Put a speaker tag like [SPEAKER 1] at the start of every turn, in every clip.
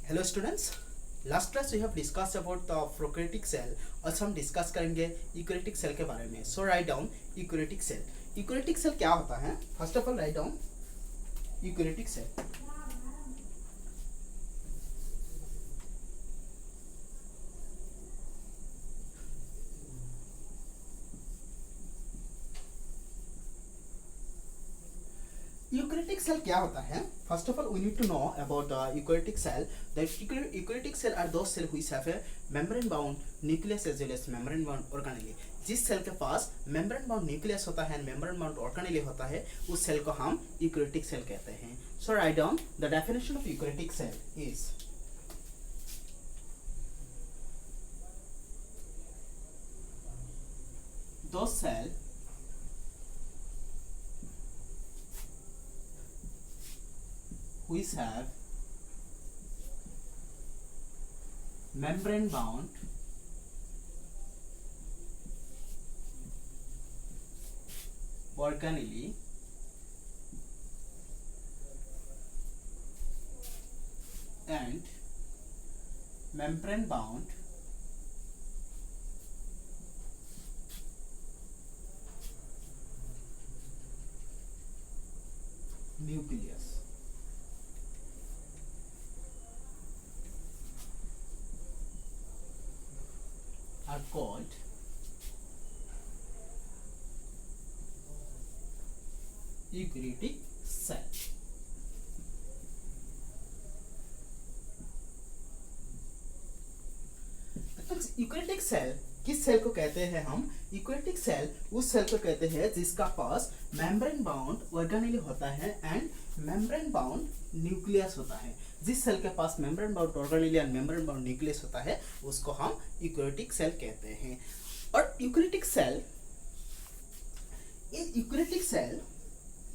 [SPEAKER 1] Hello students, last class we have discuss about the prokaryotic cell. आज हम discuss करेंगे eukaryotic cell के बारे में। So write down eukaryotic cell. Eukaryotic cell क्या होता है? First of all write down eukaryotic cell. Eukaryotic cell क्या होता है? First of all we need to know about the eukaryotic cell. The eukaryotic cell are those cell which have a membrane bound nucleus as well as membrane bound organelle. जिस cell के पास membrane bound nucleus होता है, membrane bound organelle होता है, उस cell को हम यूकैरियोटिक सेल कहते हैं। So write down the definition of eukaryotic cell is those cell which have membrane bound organelle and membrane bound nucleus are called eukaryotic cell। Eukaryotic cell किस cell को कहते हैं हम? यूकैरियोटिक सेल उस cell को कहते हैं जिसका पास मेम्ब्रेन बाउंड ऑर्गेनेली होता है एंड मेम्ब्रेन बाउंड न्यूक्लियस होता है। जिस सेल के पास membrane bound organelle and membrane bound nucleus होता है उसको हम यूकैरियोटिक सेल कहते हैं। और eukaryotic cell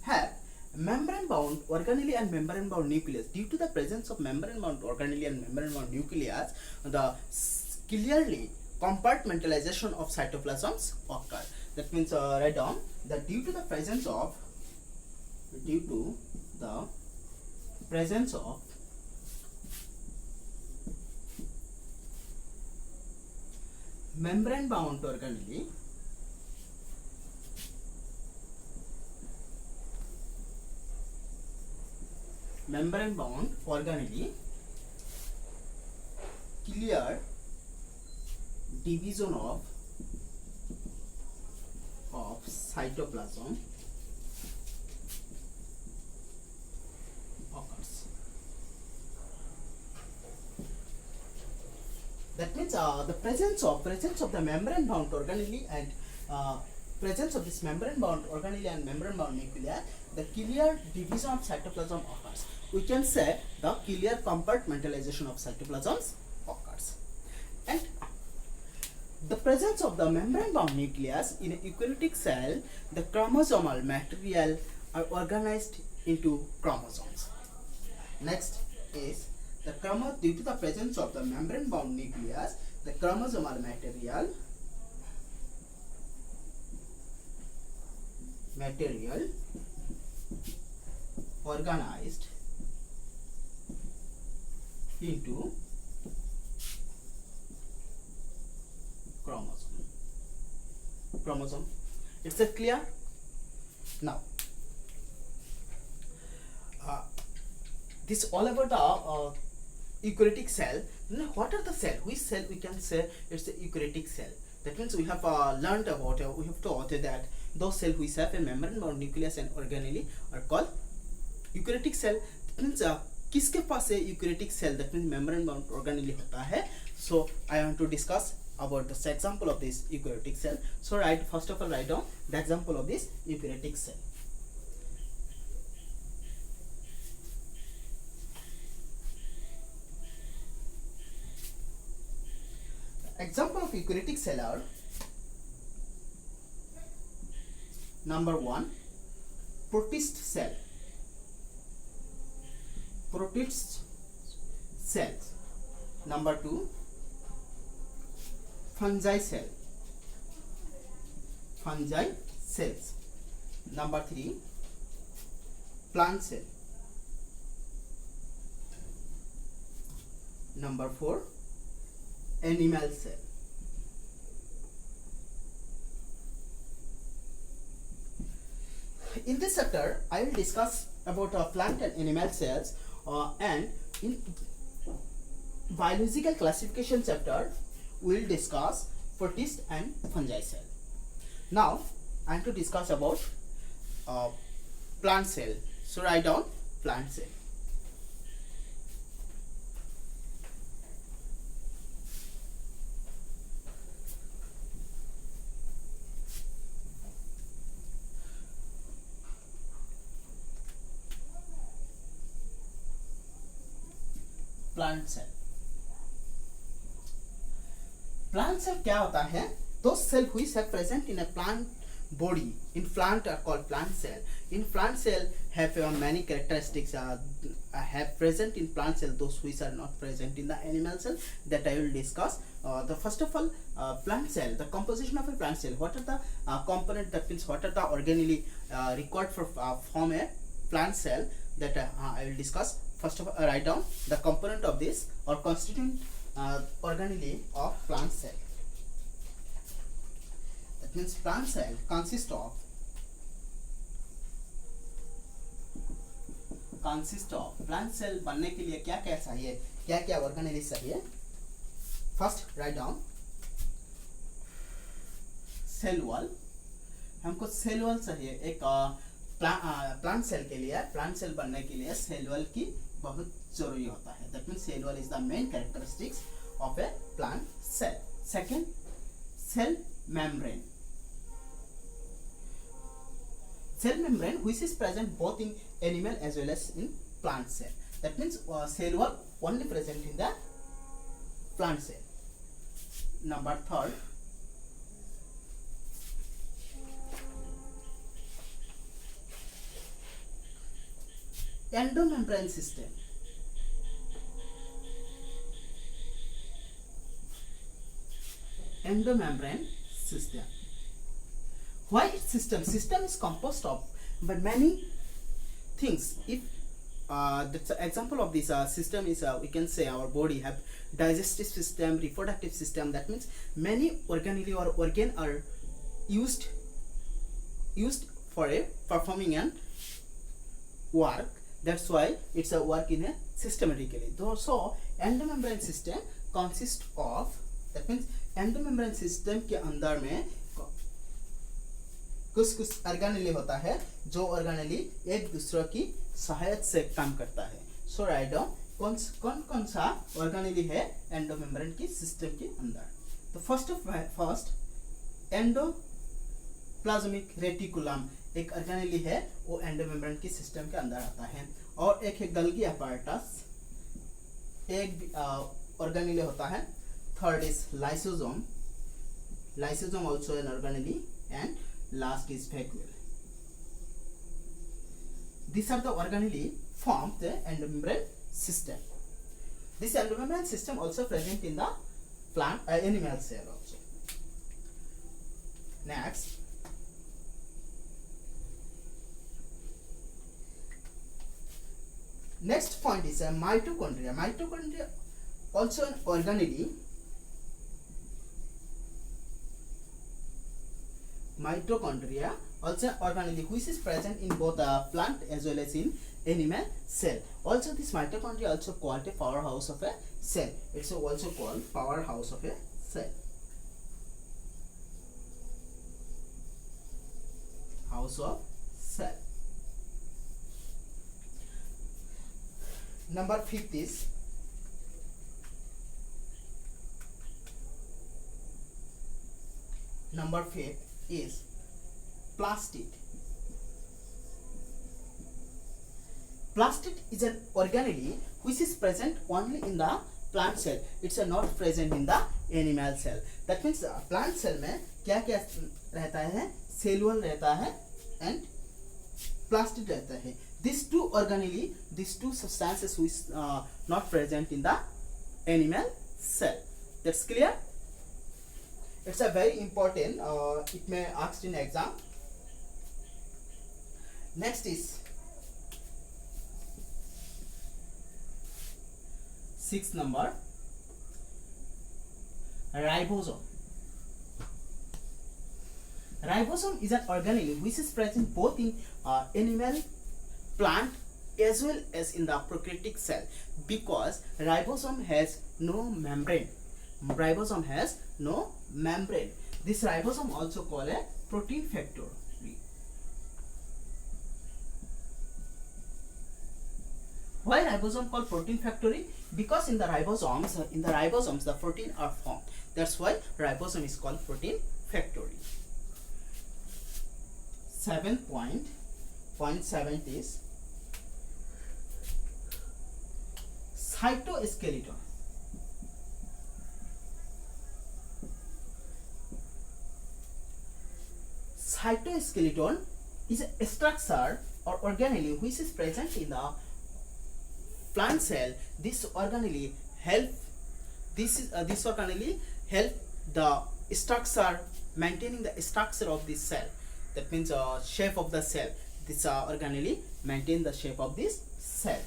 [SPEAKER 1] have membrane bound organelle and membrane bound nucleus. Due to the presence of membrane bound organelle and membrane bound nucleus, the clearly compartmentalization of cytoplasms occur. That means write down that due to the presence of membrane bound organelle clear division of cytoplasm occurs. That means the presence of the membrane bound organelle and presence of this membrane bound organelle and membrane bound nuclei, the clear division of cytoplasm occurs. We can say the clear compartmentalization of cytoplasms occurs. And the presence of the membrane bound nucleus in a eukaryotic cell, the chromosomal material are organized into chromosomes. Next is due to the presence of the membrane bound nucleus, the chromosomal material organized into chromosome. It's a clear now. This all about the eukaryotic cell. Now, what are the cell? Which cell we can say it's a eukaryotic cell? That means we have learned about, we have taught that those cells which have a membrane bound nucleus and organelle are called eukaryotic cell. That means किसके पास है eukaryotic cell? That means membrane bound organelle होता है. So I want to discuss about the example of this eukaryotic cell. So first of all write down the example of this eukaryotic cell. Example of eukaryotic cell are: number 1, protist cell. Number 2, fungi cells. Number 3, plant cell. Number 4, animal cell. In this chapter I will discuss about plant and animal cells, and in biological classification chapter we will discuss protist and fungi cell. Now I am to discuss about plant cell. So write down plant cell. Plant cell. Plant cell क्या होता है? Those cells which are present in a plant body in plant are called plant cell. In plant cell have many characteristics have present in plant cell, those which are not present in the animal cell, that I will discuss. The first of all, plant cell, the composition of a plant cell. What are the component, that means what are the organelle required for form a plant cell, that I will discuss. First of all, write down the component of this or constituent organelle of plant cell. That means plant cell consists of plant cell बनने के लिए क्या क्या चाहिए, क्या क्या organelle चाहिए. First write down cell wall. हमको cell wall चाहिए. एक प्लांट सेल के लिए, प्लांट सेल बनने के लिए सेल वॉल की बहुत जरूरी होता है. That means cell wall is the main characteristics of a plant cell. Second, cell membrane. Cell membrane which is present both in animal as well as in plant cell. That means cell wall only present in the plant cell. Number 3rd, endomembrane system. Endomembrane system. Why system? System is composed of but many things. If the example of this system is we can say our body have digestive system, reproductive system. That means many organelle or organ are used for a performing an work. That's why it's a work in a systematically. So endomembrane system consists of, that means endomembrane system के अंदर में कुछ organelle होता है, जो organelle एक दूसरे की सहायता से काम करता है. सो राइट डाउन कौन सा ऑर्गेनेली है एंडोमेम्ब्रेन की सिस्टम के अंदर. तो फर्स्ट एंडोप्लाज्मिक रेटिकुलम एक ऑर्गेनेली है, वो एंडोमेम्ब्रेन की सिस्टम के अंदर आता है. और एक है गल्गी अपैरेटस, एक ऑर्गेनेली होता है. Third is lysosome also an organelle, and last is vacuole. These are the organelle form the endomembrane system. This endomembrane system also present in the plant animal cell also. Next, next point is a mitochondria. Mitochondria also an organelle. Mitochondria also an organelle which is present in both plant as well as in animal cell. Also this mitochondria also called a powerhouse of a cell. It's also called powerhouse of a cell. House of cell. Number 5 is plastid. Plastid is an organelle which is present only in the plant cell. It's not present in the animal cell. That means plant cell में क्या क्या रहता है? Cell wall रहता है and plastid रहता है. These two organelle, these two substances which not present in the animal cell. That's clear? It's a very important, it may asked in exam. Next is 6th number, ribosome. Ribosome is an organelle which is present both in animal, plant as well as in the prokaryotic cell, because ribosome has no membrane. Ribosome has no membrane. This ribosome also called a protein factory. Why ribosome called protein factory? Because in the ribosomes the protein are formed. That's why ribosome is called protein factory. 7.7 is cytoskeleton. Cytoskeleton is a structure or organelle which is present in the plant cell. This organelle help the structure, maintaining the structure of this cell. That means shape of the cell. This organelle maintain the shape of this cell.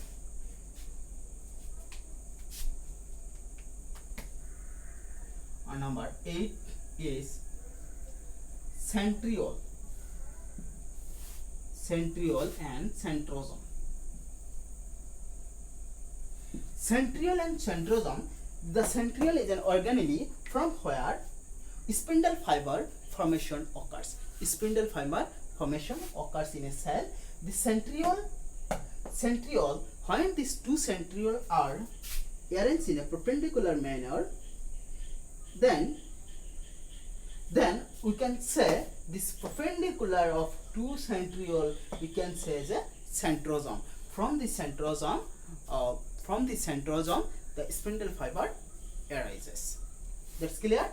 [SPEAKER 1] And number 8 is centriole and centrosome. Centriole and centrosome. The centriole is an organelle from where spindle fiber formation occurs. Spindle fiber formation occurs in a cell. The centriole, when these two centrioles are arranged in a perpendicular manner, then we can say this perpendicular of two centriole we can say as a centrosome. From the centrosome, the spindle fiber arises. That's clear?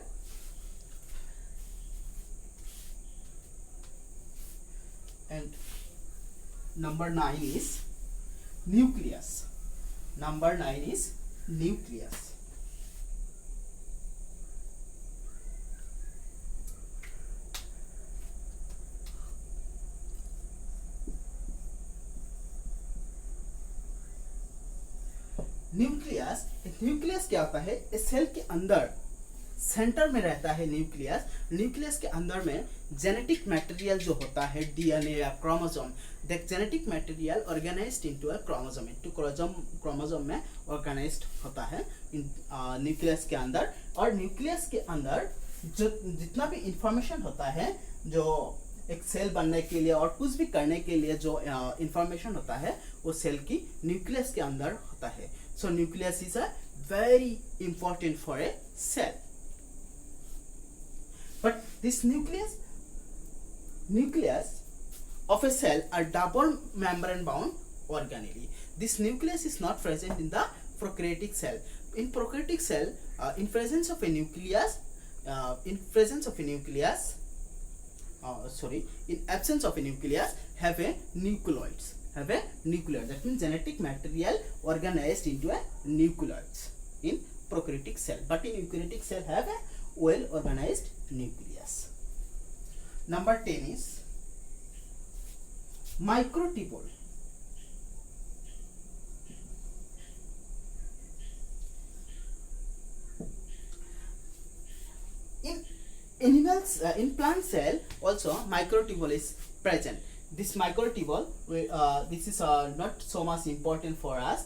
[SPEAKER 1] And number 9 is nucleus. Number 9 is nucleus. Nucleus क्या होता है? इस cell के अंदर centre में रहता है nucleus. Nucleus के अंदर में जेनेटिक मटेरियल जो होता है डीएनए या chromosome, that genetic material organised into a chromosome, chromosome में ऑर्गेनाइज्ड होता है न्यूक्लियस के अंदर. और न्यूक्लियस के अंदर जो जितना भी इंफॉर्मेशन होता है, जो एक सेल बनने के लिए और कुछ भी करने के लिए जो इंफॉर्मेशन होता है, वो सेल की न्यूक्लियस के अंदर होता है. So nucleus is a very important for a cell. But this nucleus of a cell are double membrane bound organelle. This nucleus is not present in the prokaryotic cell. In prokaryotic cell, in presence of a nucleus, in absence of a nucleus, have a nucleoids. That means genetic material organized into a nucleoids in prokaryotic cell, but in eukaryotic cell have a well organized nucleus. Number 10 is microtubule. In animals, in plant cell also microtubule is present. This microtubule, this is not so much important for us.